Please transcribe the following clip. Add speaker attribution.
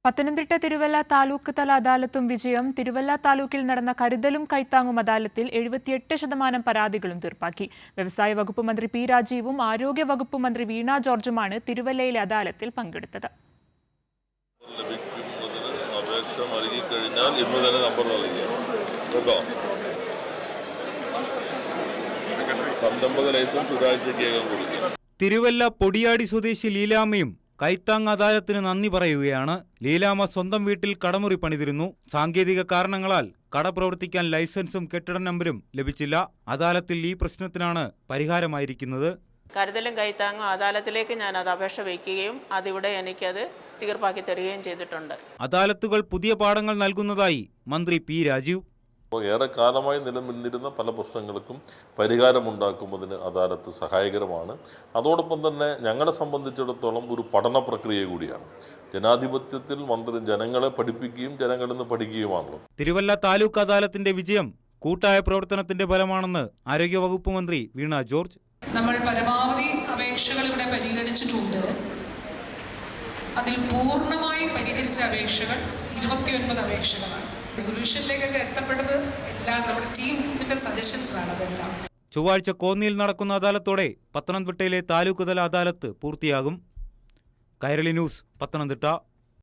Speaker 1: പത്തനംതിട്ട തിരുവല്ല താലൂക്ക് തല അദാലത്തും വിജയം. തിരുവല്ല താലൂക്കിൽ നടന്ന കരുതലും കൈത്താങ്ങും അദാലത്തിൽ 78% പരാതികളും തീർപ്പാക്കി. വ്യവസായ വകുപ്പ് മന്ത്രി പി രാജീവും ആരോഗ്യ വകുപ്പ് മന്ത്രി വീണ ജോർജുമാണ് തിരുവല്ലയിലെ അദാലത്തിൽ പങ്കെടുത്തത്.
Speaker 2: തിരുവല്ല പൊടിയാടി സ്വദേശി ലീലാമ്മയും കൈത്താങ് അദാലത്തിന് നന്ദി പറയുകയാണ്. ലീലാമ്മ സ്വന്തം വീട്ടിൽ കടമുറി പണിതിരുന്നു. സാങ്കേതിക കാരണങ്ങളാൽ കട പ്രവർത്തിക്കാൻ ലൈസൻസും കെട്ടിട നമ്പരും ലഭിച്ചില്ല. അദാലത്തിൽ ഈ പ്രശ്നത്തിനാണ് പരിഹാരമായിരിക്കുന്നത്.
Speaker 3: കരുതലും കൈത്താങ്ങും അദാലത്തിലേക്ക് ഞാൻ അത് അപേക്ഷ വയ്ക്കുകയും അതിവിടെ എനിക്കത് തീർപ്പാക്കി തരികയും ചെയ്തിട്ടുണ്ട്.
Speaker 2: അദാലത്തുകൾ പുതിയ പാഠങ്ങൾ നൽകുന്നതായി മന്ത്രി പി രാജീവ്.
Speaker 4: ഏറെ കാലമായി നിലനിന്നിരുന്ന പല പ്രശ്നങ്ങൾക്കും പരിഹാരമുണ്ടാക്കുന്നതിന് അദാലത്ത് സഹായകരമാണ്. അതോടൊപ്പം തന്നെ ഞങ്ങളെ സംബന്ധിച്ചിടത്തോളം ഒരു പഠന പ്രക്രിയ കൂടിയാണ്. ജനാധിപത്യത്തിൽ മന്ത്രി ജനങ്ങളെ പഠിപ്പിക്കുകയും ജനങ്ങളിൽ നിന്ന് പഠിക്കുകയുമാണല്ലോ.
Speaker 2: തിരുവല്ല താലൂക്ക് അദാലത്തിന്റെ വിജയം കൂട്ടായ പ്രവർത്തനത്തിന്റെ ഫലമാണെന്ന് ആരോഗ്യവകുപ്പ് മന്ത്രി വീണ ജോർജ്.
Speaker 5: നമ്മൾ പരമാവധി അപേക്ഷകൾ ഇവിടെ പരിഗണിച്ചിട്ടുണ്ട്. അതിൽ പൂർണ്ണമായി പരിഹരിച്ച അപേക്ഷകൾ 29 അപേക്ഷകളാണ്. സൊല്യൂഷനിലേക്കൊക്കെ എത്തപ്പെട്ടത് എല്ലാം നമ്മുടെ ടീമിന്റെ സജഷൻസ് ആണ്. അതെല്ലാം
Speaker 2: ചൊവ്വാഴ്ച കോന്നിയിൽ നടക്കുന്ന അദാലത്തോടെ പത്തനംതിട്ടയിലെ താലൂക്ക് തല അദാലത്ത് പൂർത്തിയാകും. കൈരളി ന്യൂസ്, പത്തനംതിട്ട.